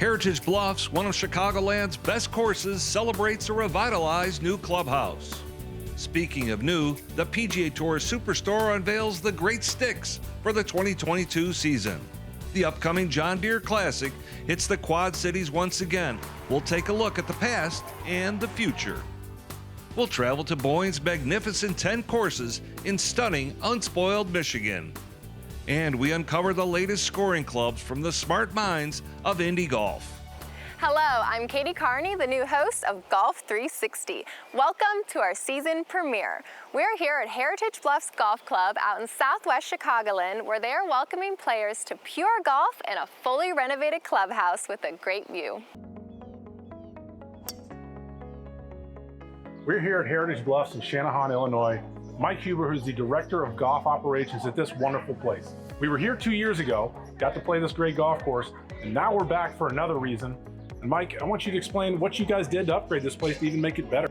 Heritage Bluffs, one of Chicagoland's best courses, celebrates a revitalized new clubhouse. Speaking of new, the PGA Tour Superstore unveils the great sticks for the 2022 season. The upcoming John Deere Classic hits the Quad Cities once again. We'll take a look at the past and the future. We'll travel to Boyne's magnificent 10 courses in stunning, unspoiled Michigan. And we uncover the latest scoring clubs from the smart minds of Indi Golf. Hello, I'm Katie Kearney, the new host of Golf360. Welcome to our season premiere. We're here at Heritage Bluffs Golf Club out in Southwest Chicagoland, where they are welcoming players to pure golf in a fully renovated clubhouse with a great view. We're here at Heritage Bluffs in Channahon, Illinois. Mike Huber, who's the Director of Golf Operations at this wonderful place. We were here 2 years ago, got to play this great golf course, and now we're back for another reason. And Mike, I want you to explain what you guys did to upgrade this place to even make it better.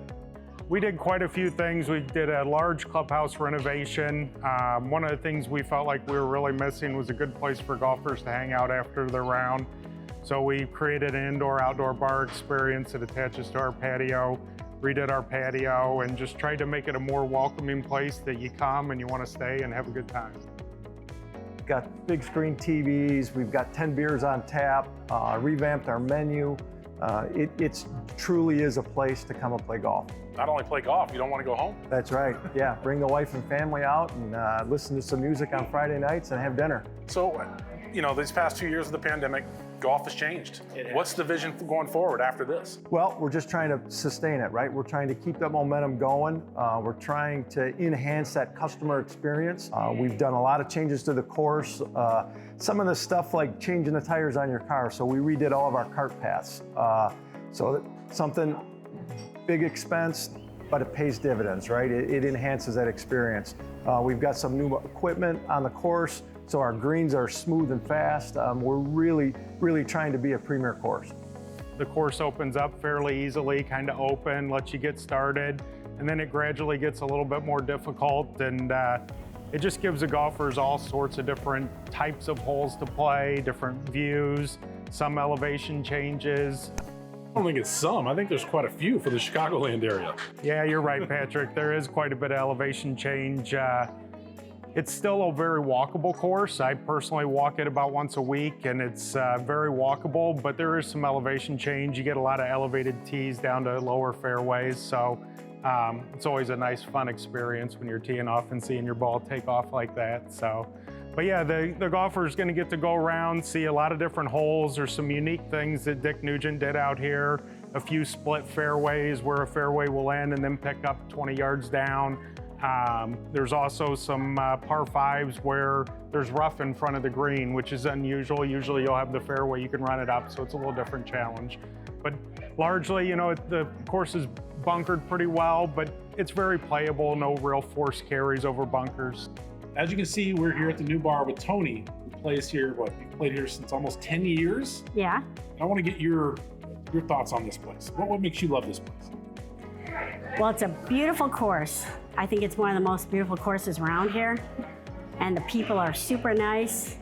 We did quite a few things. We did a large clubhouse renovation. One of the things we felt like we were really missing was a good place for golfers to hang out after their round. So we created an indoor-outdoor bar experience that attaches to our patio, redid our patio, and just tried to make it a more welcoming place that you come and you want to stay and have a good time. We've got big screen TVs, we've got 10 beers on tap, revamped our menu. It truly is a place to come and play golf. Not only play golf, you don't want to go home. That's right, yeah. Bring the wife and family out and listen to some music on Friday nights and have dinner. So, you know, these past 2 years of the pandemic, golf has changed. What's the vision going forward after this? Well, we're just trying to sustain it, right? We're trying to keep that momentum going. We're trying to enhance that customer experience. We've done a lot of changes to the course. Some of the stuff like changing the tires on your car. So we redid all of our cart paths. So something big expense, but it pays dividends, right? It enhances that experience. We've got some new equipment on the course, so our greens are smooth and fast. We're really trying to be a premier course. The course opens up fairly easily, kind of open, lets you get started, and then it gradually gets a little bit more difficult, and it just gives the golfers all sorts of different types of holes to play, different views, some elevation changes. I don't think it's some. I think there's quite a few for the Chicagoland area. Yeah, you're right, Patrick. There is quite a bit of elevation change. It's still a very walkable course. I personally walk it about once a week, and it's very walkable, but there is some elevation change. You get a lot of elevated tees down to lower fairways, so it's always a nice, fun experience when you're teeing off and seeing your ball take off like that. So, but yeah, the golfer's gonna get to go around, see a lot of different holes. There's some unique things that Dick Nugent did out here. A few split fairways where a fairway will end and then pick up 20 yards down. There's also some par fives where there's rough in front of the green, which is unusual. Usually you'll have the fairway, you can run it up, so it's a little different challenge. But largely, you know, the course is bunkered pretty well, but it's very playable, no real force carries over bunkers. As you can see, we're here at the new bar with Tony, who plays here, you've played here since almost 10 years? Yeah. I want to get your thoughts on this place. What makes you love this place? Well, it's a beautiful course. I think it's one of the most beautiful courses around here. And the people are super nice.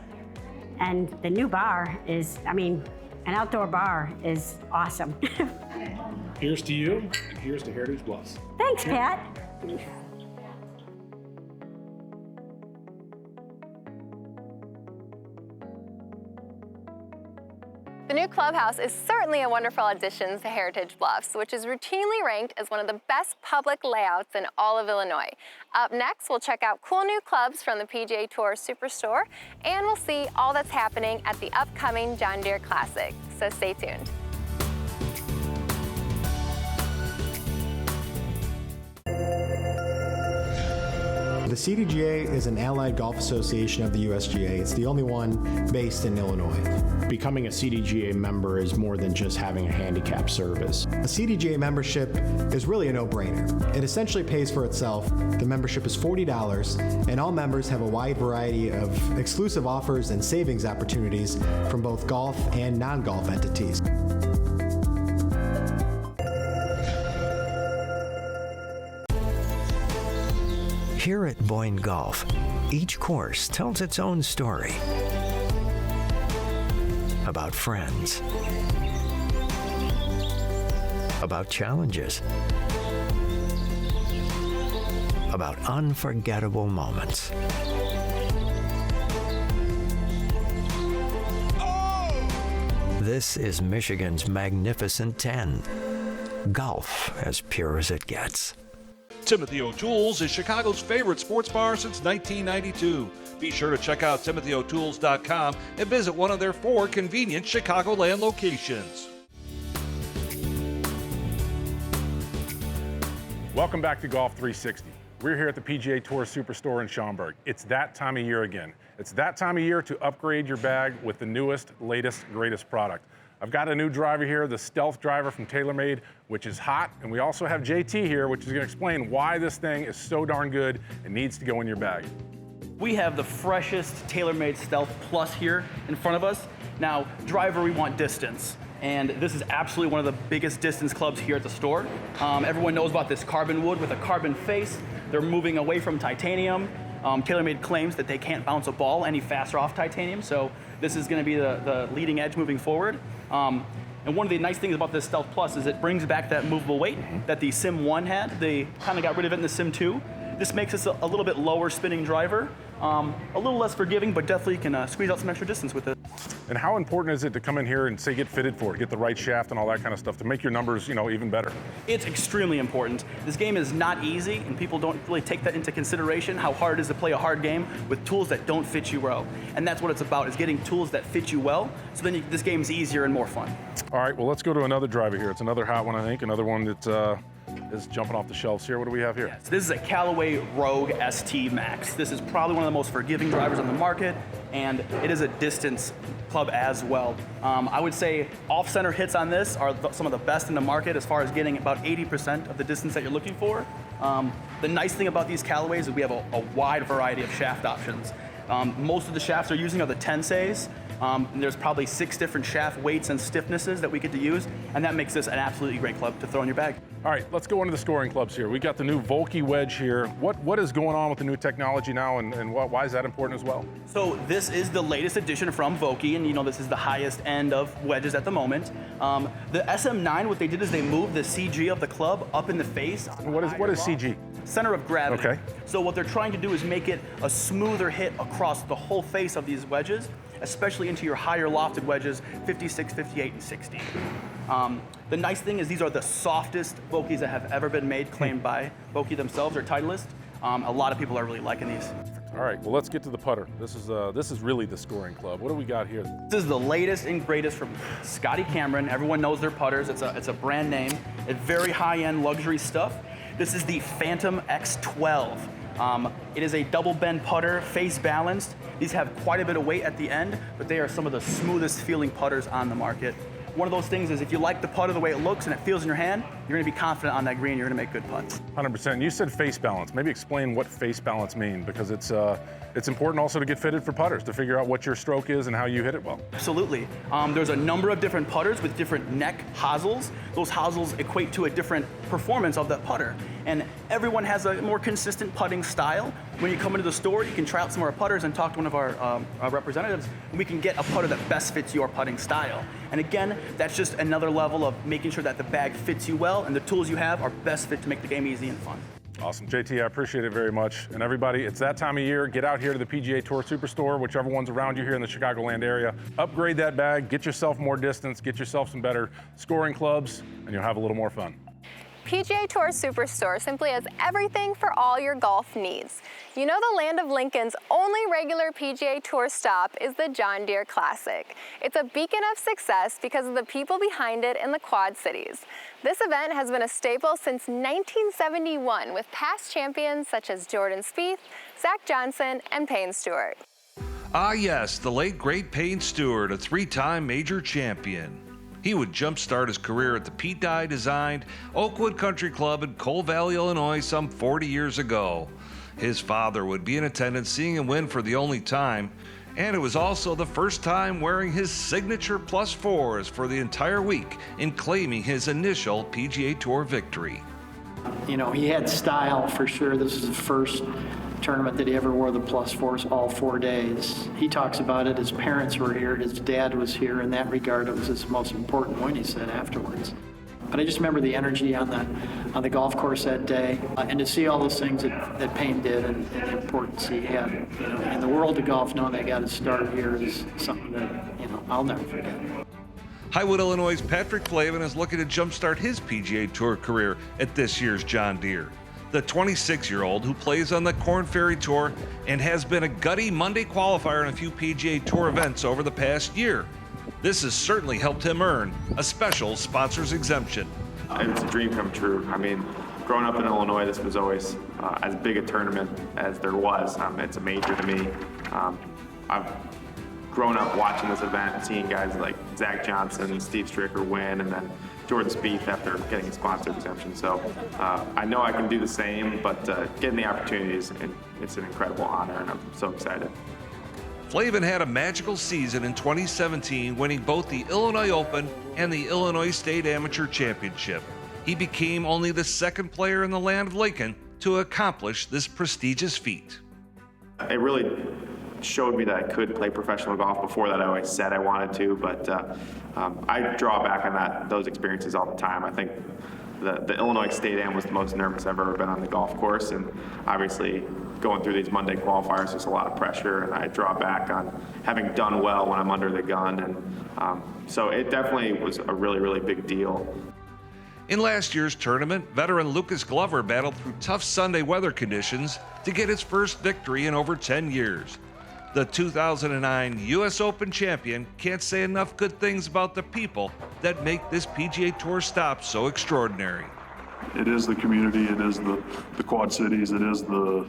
And the new bar is, I mean, an outdoor bar is awesome. Here's to you, and here's to Heritage Bluffs. Thanks, Pat. The new clubhouse is certainly a wonderful addition to Heritage Bluffs, which is routinely ranked as one of the best public layouts in all of Illinois. Up next, we'll check out cool new clubs from the PGA Tour Superstore, and we'll see all that's happening at the upcoming John Deere Classic. So stay tuned. The CDGA is an allied golf association of the USGA. It's the only one based in Illinois. Becoming a CDGA member is more than just having a handicap service. A CDGA membership is really a no-brainer. It essentially pays for itself. The membership is $40, and all members have a wide variety of exclusive offers and savings opportunities from both golf and non-golf entities. Here at Boyne Golf, each course tells its own story. about friends, about challenges, about unforgettable moments. This is Michigan's Magnificent 10. Golf as pure as it gets. Timothy O'Toole's is Chicago's favorite sports bar since 1992. Be sure to check out timothyo'tooles.com and visit one of their 4 convenient Chicagoland locations. Welcome back to Golf360. We're here at the PGA Tour Superstore in Schaumburg. It's that time of year again. It's that time of year to upgrade your bag with the newest, latest, greatest product. I've got a new driver here, the Stealth driver from TaylorMade, which is hot. And we also have JT here, which is going to explain why this thing is so darn good and needs to go in your bag. We have the freshest TaylorMade Stealth Plus here in front of us. Now, driver, we want distance. And this is absolutely one of the biggest distance clubs here at the store. Everyone knows about this carbon wood with a carbon face. They're moving away from titanium. TaylorMade claims that they can't bounce a ball any faster off titanium, so this is going to be the leading edge moving forward. And one of the nice things about this Stealth Plus is it brings back that movable weight that the Sim 1 had. They kind of got rid of it in the Sim 2. This makes us a little bit lower spinning driver, a little less forgiving, but definitely can squeeze out some extra distance with it. And how important is it to come in here and say get fitted for it, get the right shaft and all that kind of stuff to make your numbers, even better? It's extremely important. This game is not easy, and people don't really take that into consideration, how hard it is to play a hard game with tools that don't fit you well. And that's what it's about, is getting tools that fit you well, so then this game's easier and more fun. All right, well, let's go to another driver here. It's another hot one, I think, another one that is jumping off the shelves here. What do we have here? Yes, this is a Callaway Rogue ST Max. This is probably one of the most forgiving drivers on the market, and it is a distance club as well. I would say off-center hits on this are some of the best in the market as far as getting about 80% of the distance that you're looking for. The nice thing about these Callaways is we have a wide variety of shaft options. Most of the shafts they're using are the Tenseis. There's probably 6 different shaft weights and stiffnesses that we get to use, and that makes this an absolutely great club to throw in your bag. All right, let's go into the scoring clubs here. We got the new Vokey wedge here. What is going on with the new technology now, and why is that important as well? So this is the latest edition from Vokey, and this is the highest end of wedges at the moment. The SM9, what they did is they moved the CG of the club up in the face. What is CG? Center of gravity. Okay. So what they're trying to do is make it a smoother hit across the whole face of these wedges, especially into your higher lofted wedges, 56, 58, and 60. The nice thing is these are the softest Vokeys that have ever been made, claimed by Vokey themselves, or Titleist. A lot of people are really liking these. All right, well, let's get to the putter. This is really the scoring club. What do we got here? This is the latest and greatest from Scotty Cameron. Everyone knows their putters. It's a brand name. It's very high-end luxury stuff. This is the Phantom X12. It is a double bend putter, face balanced. These have quite a bit of weight at the end, but they are some of the smoothest feeling putters on the market. One of those things is if you like the putter the way it looks and it feels in your hand, you're gonna be confident on that green, you're gonna make good putts. 100%. You said face balance. Maybe explain what face balance means, because it's important also to get fitted for putters, to figure out what your stroke is and how you hit it well. Absolutely. There's a number of different putters with different neck hosels. Those hosels equate to a different performance of that putter. And everyone has a more consistent putting style. When you come into the store, you can try out some of our putters and talk to one of our representatives, and we can get a putter that best fits your putting style. And again, that's just another level of making sure that the bag fits you well and the tools you have are best fit to make the game easy and fun. Awesome, JT, I appreciate it very much. And everybody, it's that time of year. Get out here to the PGA Tour Superstore, whichever one's around you here in the Chicagoland area. Upgrade that bag, get yourself more distance, get yourself some better scoring clubs, and you'll have a little more fun. PGA Tour Superstore simply has everything for all your golf needs. The land of Lincoln's only regular PGA Tour stop is the John Deere Classic. It's a beacon of success because of the people behind it in the Quad Cities. This event has been a staple since 1971 with past champions such as Jordan Spieth, Zach Johnson, and Payne Stewart. Ah yes, the late great Payne Stewart, a 3-time major champion. He would jumpstart his career at the Pete Dye-designed Oakwood Country Club in Coal Valley, Illinois some 40 years ago. His father would be in attendance seeing him win for the only time, and it was also the first time wearing his signature +4s for the entire week in claiming his initial PGA Tour victory. He had style for sure. This is the first tournament that he ever wore the +4s all 4 days. He talks about it. His parents were here. His dad was here. In that regard, it was his most important win, he said afterwards. But I just remember the energy on the golf course that day, and to see all those things that Payne did and the importance he had, you know, in the world of golf, knowing they got to start here is something that, you know, I'll never forget. Highwood, Illinois' Patrick Flavin is looking to jumpstart his PGA Tour career at this year's John Deere. The 26-year-old who plays on the Korn Ferry Tour and has been a gutty Monday qualifier in a few PGA Tour events over the past year. This has certainly helped him earn a special sponsor's exemption. It's a dream come true. I mean, growing up in Illinois, this was always as big a tournament as there was. It's a major to me. I've grown up watching this event and seeing guys like Zach Johnson and Steve Stricker win, and then Jordan Spieth after getting a sponsor exemption. So I know I can do the same, but getting the opportunities, it's an incredible honor, and I'm so excited. Flavin had a magical season in 2017, winning both the Illinois Open and the Illinois State Amateur Championship. He became only the second player in the land of Lincoln to accomplish this prestigious feat. It really showed me that I could play professional golf. Before that, I always said I wanted to, but I draw back on those experiences all the time. I think the Illinois State Am was the most nervous I've ever been on the golf course, and obviously going through these Monday qualifiers, there's a lot of pressure, and I draw back on having done well when I'm under the gun, and so it definitely was a really, really big deal. In last year's tournament, veteran Lucas Glover battled through tough Sunday weather conditions to get his first victory in over 10 years. The 2009 U.S. Open champion can't say enough good things about the people that make this PGA Tour stop so extraordinary. It is the community, it is the Quad Cities, it is the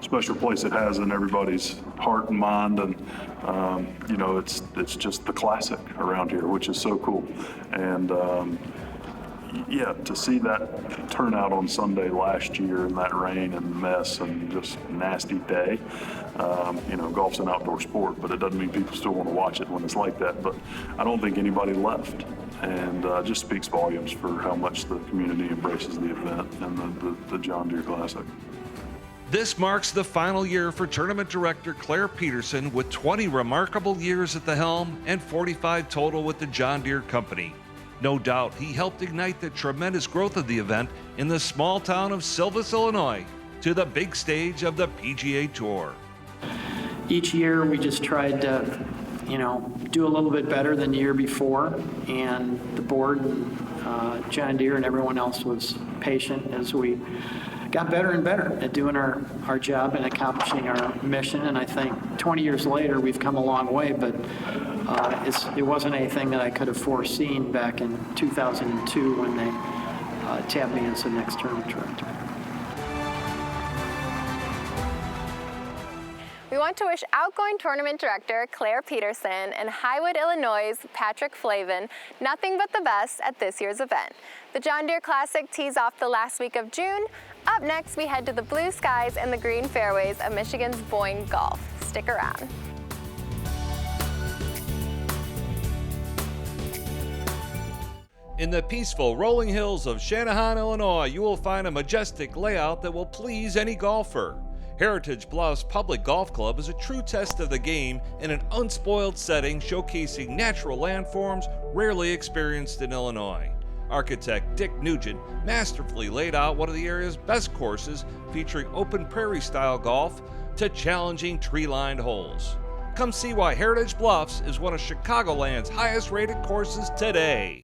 special place it has in everybody's heart and mind, and you know, it's just the classic around here, which is so cool. And yeah, to see that turnout on Sunday last year in that rain and mess and just nasty day, you know, golf's an outdoor sport, but it doesn't mean people still want to watch it when it's like that. But I don't think anybody left, and just speaks volumes for how much the community embraces the event and the John Deere Classic. This marks the final year for tournament director Claire Peterson, with 20 remarkable years at the helm and 45 total with the John Deere Company. No doubt he helped ignite the tremendous growth of the event in the small town of Silvis, Illinois, to the big stage of the PGA Tour. Each year we just tried to, you know, do a little bit better than the year before, and the board, John Deere and everyone else was patient as we got better and better at doing our job and accomplishing our mission. And I think 20 years later, we've come a long way, but it wasn't anything that I could have foreseen back in 2002 when they tabbed me as the next tournament director. We want to wish outgoing tournament director Claire Peterson and Highwood, Illinois' Patrick Flavin nothing but the best at this year's event. The John Deere Classic tees off the last week of June. Up next, we head to the blue skies and the green fairways of Michigan's Boyne Golf. Stick around. In the peaceful rolling hills of Channahon, Illinois, you will find a majestic layout that will please any golfer. Heritage Bluffs Public Golf Club is a true test of the game in an unspoiled setting, showcasing natural landforms rarely experienced in Illinois. Architect Dick Nugent masterfully laid out one of the area's best courses, featuring open prairie-style golf to challenging tree-lined holes. Come see why Heritage Bluffs is one of Chicagoland's highest-rated courses today.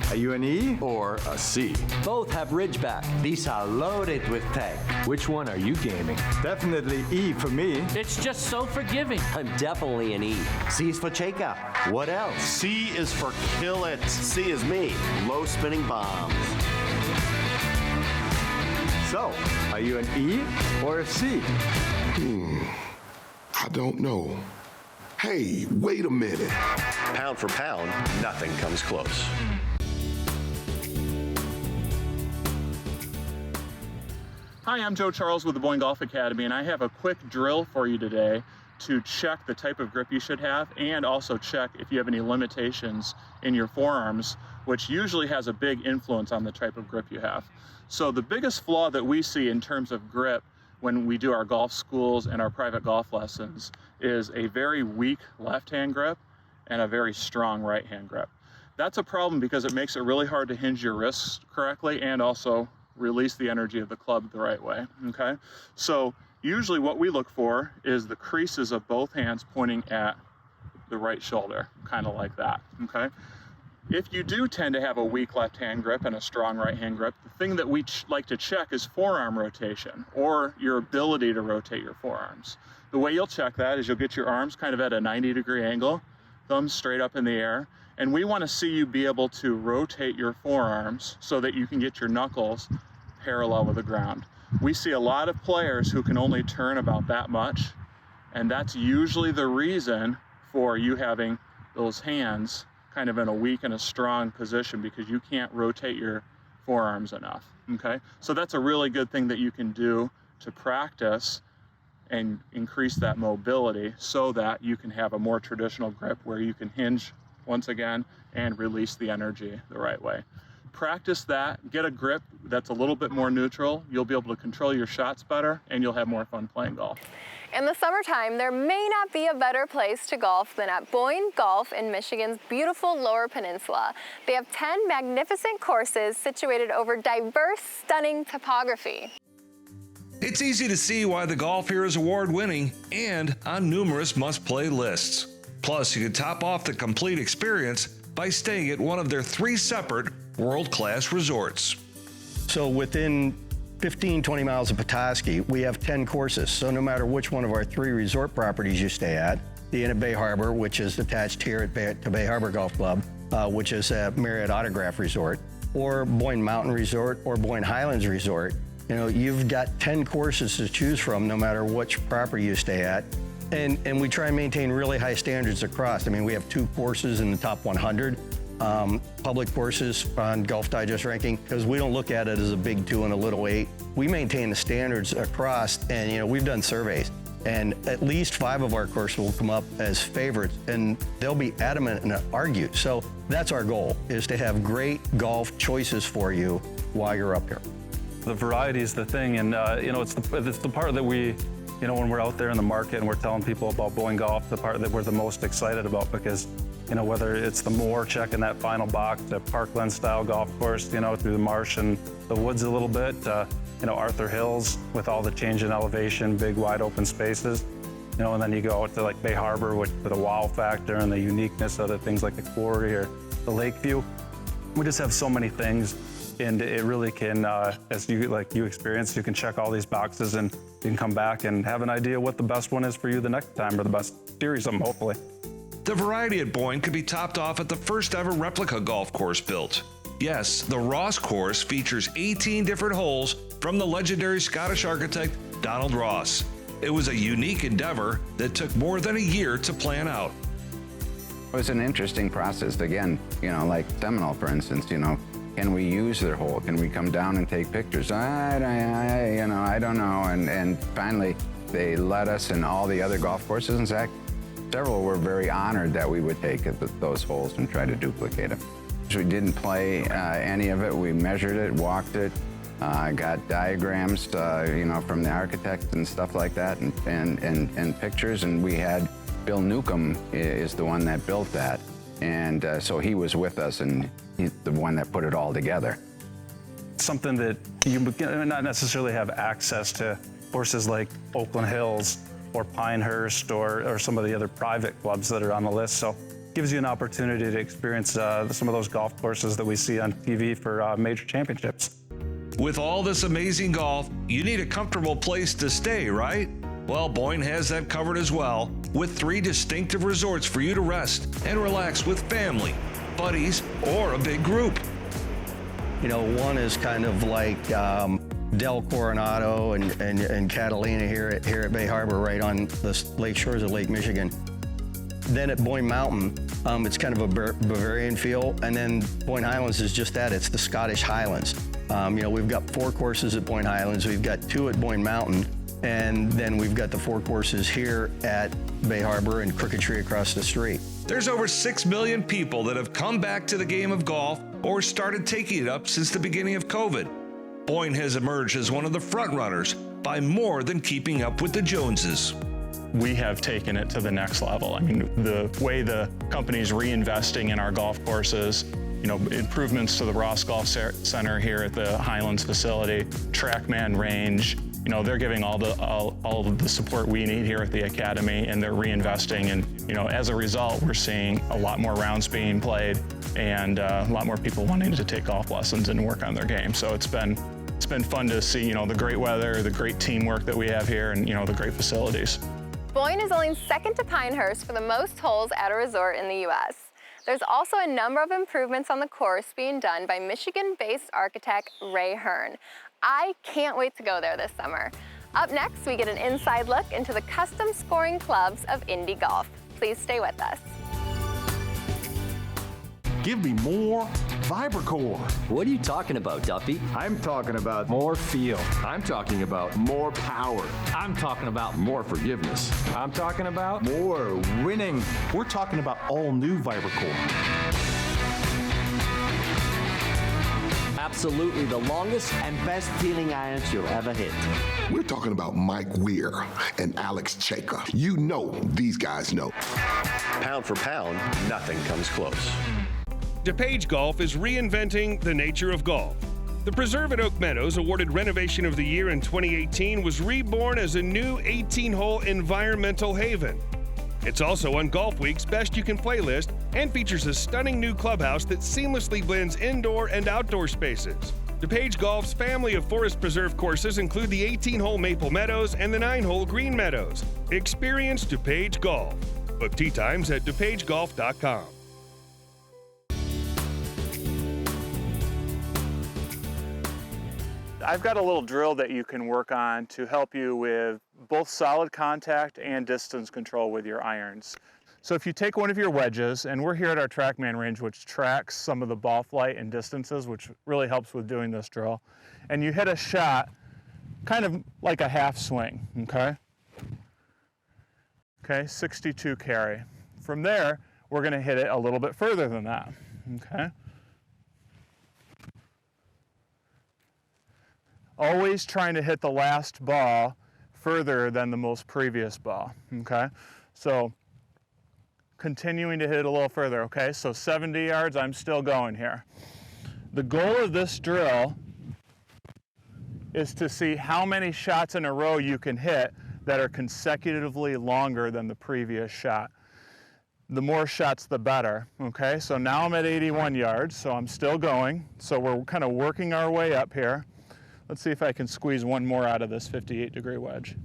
Are you an E or a C? Both have Ridgeback. These are loaded with tech. Which one are you gaming? Definitely E for me. It's just so forgiving. I'm definitely an E. C is for Cheka. What else? C is for kill it. C is me. Low spinning bombs. So, are you an E or a C? I don't know. Hey, wait a minute. Pound for pound, nothing comes close. Hi, I'm Joe Charles with the Boyne Golf Academy, and I have a quick drill for you today to check the type of grip you should have, and also check if you have any limitations in your forearms, which usually has a big influence on the type of grip you have. So the biggest flaw that we see in terms of grip when we do our golf schools and our private golf lessons is a very weak left-hand grip and a very strong right-hand grip. That's a problem because it makes it really hard to hinge your wrists correctly and also release the energy of the club the right way, okay? So usually what we look for is the creases of both hands pointing at the right shoulder, kind of like that, okay? If you do tend to have a weak left-hand grip and a strong right-hand grip, the thing that we like to check is forearm rotation, or your ability to rotate your forearms. The way you'll check that is you'll get your arms kind of at a 90-degree angle, thumbs straight up in the air, and we want to see you be able to rotate your forearms so that you can get your knuckles parallel with the ground. We see a lot of players who can only turn about that much, and that's usually the reason for you having those hands kind of in a weak and a strong position, because you can't rotate your forearms enough, okay? So that's a really good thing that you can do to practice and increase that mobility so that you can have a more traditional grip where you can hinge once again and release the energy the right way. Practice that, get a grip that's a little bit more neutral. You'll be able to control your shots better and you'll have more fun playing golf. In the summertime, there may not be a better place to golf than at Boyne Golf in Michigan's beautiful Lower Peninsula. They have 10 magnificent courses situated over diverse, stunning topography. It's easy to see why the golf here is award-winning and on numerous must-play lists. Plus, you can top off the complete experience by staying at one of their 3 separate world-class resorts. So within 15-20 miles of Petoskey, we have 10 courses. So no matter which one of our 3 resort properties you stay at, the Inn at Bay Harbor, which is attached here to Bay Harbor Golf Club, which is a Marriott Autograph Resort, or Boyne Mountain Resort, or Boyne Highlands Resort, you know, you've got 10 courses to choose from no matter which property you stay at. And we try and maintain really high standards across. I mean, we have 2 courses in the top 100. Public courses on Golf Digest ranking, because we don't look at it as a big 2 and a little 8. We maintain the standards across, and you know, we've done surveys, and at least 5 of our courses will come up as favorites, and they'll be adamant and argue. So that's our goal, is to have great golf choices for you while you're up here. The variety is the thing, and you know, it's the part that we, you know, when we're out there in the market and we're telling people about Boyne Golf, the part that we're the most excited about, because you know, whether it's the Moor checking that final box, the Parkland style golf course, you know, through the marsh and the woods a little bit, you know, Arthur Hills with all the change in elevation, big wide open spaces, you know, and then you go out to like Bay Harbor with the wow factor and the uniqueness of the things like the quarry or the lake view. We just have so many things, and it really can, as you experience, you can check all these boxes and you can come back and have an idea what the best one is for you the next time, or the best series of them, hopefully. The variety at Boyne could be topped off at the first ever replica golf course built. Yes, the Ross course features 18 different holes from the legendary Scottish architect Donald Ross. It was a unique endeavor that took more than a year to plan out. It was an interesting process. Again, you know, like Seminole, for instance, you know, can we use their hole? Can we come down and take pictures? I don't know. And finally, they let us, and all the other golf courses, in fact, several were very honored that we would take those holes and try to duplicate them. So we didn't play any of it. We measured it, walked it, got diagrams, you know, from the architects and stuff like that, and pictures. And we had Bill Newcomb is the one that built that, and so he was with us, and he's the one that put it all together. Something that you not necessarily have access to courses like Oakland Hills or Pinehurst or some of the other private clubs that are on the list. So it gives you an opportunity to experience some of those golf courses that we see on TV for major championships. With all this amazing golf, you need a comfortable place to stay, right? Well, Boyne has that covered as well, with 3 distinctive resorts for you to rest and relax with family, buddies, or a big group. You know, one is kind of like Del Coronado and Catalina here at Bay Harbor, right on the lake shores of Lake Michigan. Then at Boyne Mountain, it's kind of a Bavarian feel, and then Boyne Highlands is just that, it's the Scottish Highlands. You know, we've got 4 courses at Boyne Highlands, we've got 2 at Boyne Mountain, and then we've got the 4 courses here at Bay Harbor and Crooked Tree across the street. There's over 6 million people that have come back to the game of golf or started taking it up since the beginning of COVID. Boyne has emerged as one of the front runners by more than keeping up with the Joneses. We have taken it to the next level. I mean, the way the company's reinvesting in our golf courses, you know, improvements to the Ross Golf Center here at the Highlands facility, TrackMan range, you know, they're giving all of the support we need here at the Academy, and they're reinvesting. And, you know, as a result, we're seeing a lot more rounds being played and a lot more people wanting to take golf lessons and work on their game. So it's been fun to see, you know, the great weather, the great teamwork that we have here, and, you know, the great facilities. Boyne is only second to Pinehurst for the most holes at a resort in the U.S. There's also a number of improvements on the course being done by Michigan-based architect Ray Hearn. I can't wait to go there this summer. Up next, we get an inside look into the custom scoring clubs of Indi Golf. Please stay with us. Give me more VibraCore. What are you talking about, Duffy? I'm talking about more feel. I'm talking about more power. I'm talking about more forgiveness. I'm talking about more winning. We're talking about all new VibraCore. Absolutely the longest and best feeling irons you'll ever hit. We're talking about Mike Weir and Alex Chaka. You know these guys know. Pound for pound, nothing comes close. DePage Golf is reinventing the nature of golf. The Preserve at Oak Meadows, awarded Renovation of the Year in 2018, was reborn as a new 18-hole environmental haven. It's also on Golf Week's Best You Can Play list and features a stunning new clubhouse that seamlessly blends indoor and outdoor spaces. DePage Golf's family of forest preserve courses include the 18-hole Maple Meadows and the 9-hole Green Meadows. Experience DePage Golf. Book tee times at depagegolf.com. I've got a little drill that you can work on to help you with both solid contact and distance control with your irons. So if you take one of your wedges, and we're here at our TrackMan range, which tracks some of the ball flight and distances, which really helps with doing this drill, and you hit a shot kind of like a half swing, okay? Okay, 62 carry. From there, we're gonna hit it a little bit further than that, okay? Always trying to hit the last ball further than the most previous ball, okay? So continuing to hit a little further, okay? So 70 yards, I'm still going here. The goal of this drill is to see how many shots in a row you can hit that are consecutively longer than the previous shot. The more shots, the better, okay? So now I'm at 81 yards, so I'm still going. So we're kind of working our way up here. Let's see if I can squeeze one more out of this 58-degree wedge.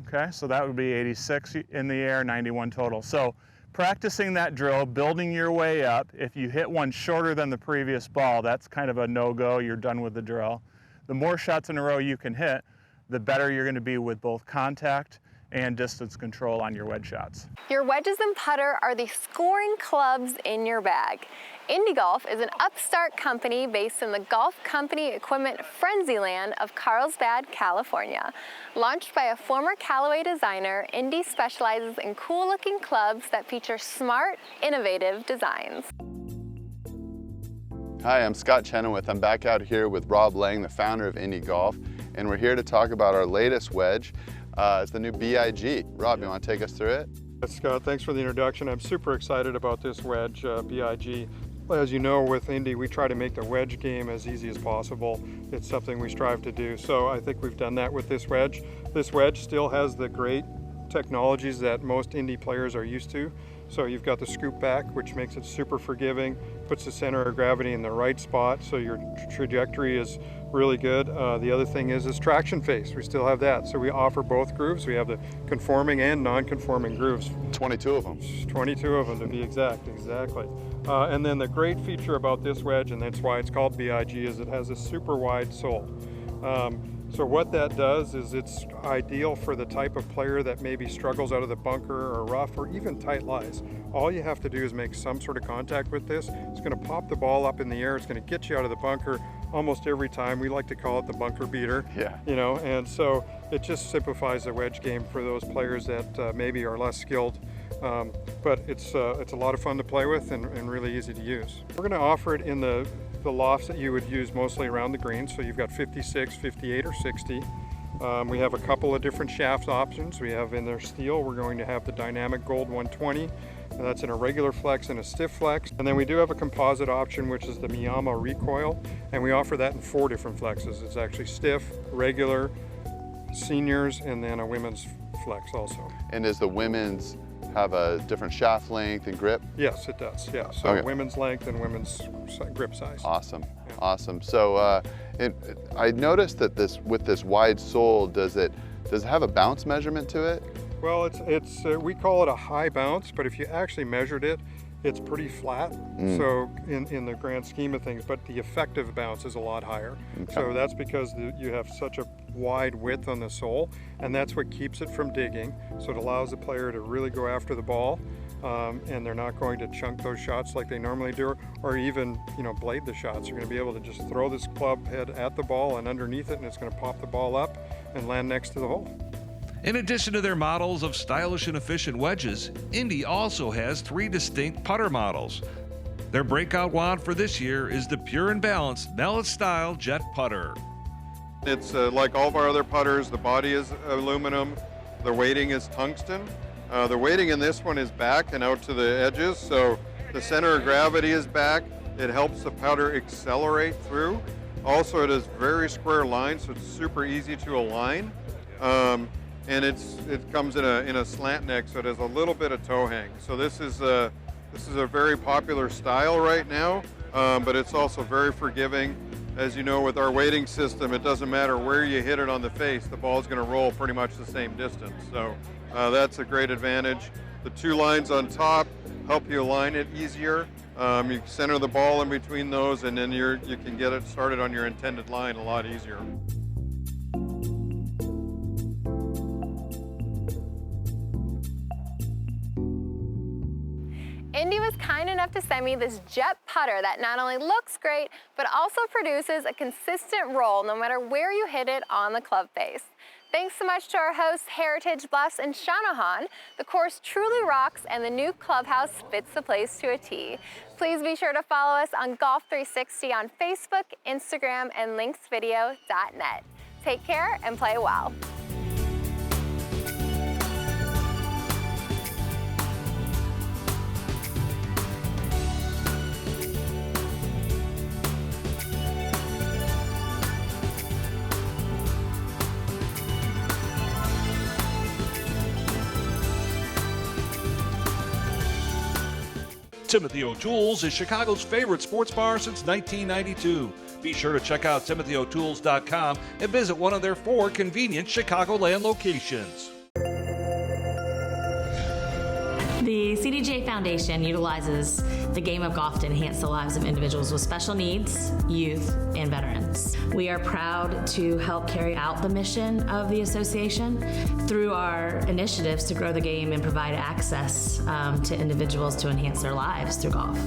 Okay, so that would be 86 in the air, 91 total. So practicing that drill, building your way up. If you hit one shorter than the previous ball, that's kind of a no-go, you're done with the drill. The more shots in a row you can hit, the better you're gonna be with both contact and distance control on your wedge shots. Your wedges and putter are the scoring clubs in your bag. Indi Golf is an upstart company based in the golf company equipment Frenzyland of Carlsbad, California. Launched by a former Callaway designer, Indi specializes in cool-looking clubs that feature smart, innovative designs. Hi, I'm Scott Chenoweth. I'm back out here with Rob Lang, the founder of Indi Golf, and we're here to talk about our latest wedge. It's the new BIG. Rob, you want to take us through it? Scott, thanks for the introduction. I'm super excited about this wedge, BIG. As you know, with Indi, we try to make the wedge game as easy as possible. It's something we strive to do. So I think we've done that with this wedge. This wedge still has the great technologies that most Indi players are used to. So you've got the scoop back, which makes it super forgiving, puts the center of gravity in the right spot, so your trajectory is really good. The other thing is traction face. We still have that. So we offer both grooves. We have the conforming and non-conforming grooves. 22 of them. 22 of them to be exact, exactly. And then the great feature about this wedge, and that's why it's called BIG, is it has a super wide sole. So what that does is it's ideal for the type of player that maybe struggles out of the bunker or rough or even tight lies. All you have to do is make some sort of contact with this. It's going to pop the ball up in the air. It's going to get you out of the bunker almost every time. We like to call it the bunker beater. Yeah. You know, and so it just simplifies the wedge game for those players that maybe are less skilled. But it's a lot of fun to play with and really easy to use. We're going to offer it in the the lofts that you would use mostly around the green. So you've got 56, 58, or 60. We have a couple of different shaft options. We have in their steel, we're going to have the Dynamic Gold 120. And that's in a regular flex and a stiff flex. And then we do have a composite option, which is the Miyama Recoil. And we offer that in 4 different flexes. It's actually stiff, regular, seniors, and then a women's flex also. And does the women's have a different shaft length and grip? Yes, it does, yeah. So Okay. women's length and women's grip size. Awesome, awesome. So I noticed that with this wide sole, does it have a bounce measurement to it? Well, it's we call it a high bounce, but if you actually measured it, it's pretty flat. So in the grand scheme of things, but the effective bounce is a lot higher. Okay. So that's because you have such a wide width on the sole, and that's what keeps it from digging. So it allows the player to really go after the ball, and they're not going to chunk those shots like they normally do, or even blade the shots. You're going to be able to just throw this club head at the ball and underneath it, and it's going to pop the ball up and land next to the hole. In addition to their models of stylish and efficient wedges, Indi also has 3 distinct putter models. Their breakout wand for this year is the Pure and Balanced Mallet Style Jet Putter. It's like all of our other putters, the body is aluminum, the weighting is tungsten. The weighting in this one is back and out to the edges, so the center of gravity is back. It helps the putter accelerate through. Also, it has very square lines, so it's super easy to align. And it comes in a slant neck, so it has a little bit of toe hang. So this is a very popular style right now, but it's also very forgiving. As you know, with our weighting system, it doesn't matter where you hit it on the face, the ball's going to roll pretty much the same distance. So that's a great advantage. The 2 lines on top help you align it easier. You center the ball in between those, and then you can get it started on your intended line a lot easier. Indi was kind enough to send me this jet putter that not only looks great, but also produces a consistent roll no matter where you hit it on the club face. Thanks so much to our hosts, Heritage Bluffs and Shanahan. The course truly rocks, and the new clubhouse fits the place to a T. Please be sure to follow us on Golf360 on Facebook, Instagram, and linksvideo.net. Take care and play well. Timothy O'Toole's is Chicago's favorite sports bar since 1992. Be sure to check out timothyo'tooles.com and visit one of their 4 convenient Chicagoland locations. The CDGA Foundation utilizes the game of golf to enhance the lives of individuals with special needs, youth, and veterans. We are proud to help carry out the mission of the association through our initiatives to grow the game and provide access to individuals to enhance their lives through golf.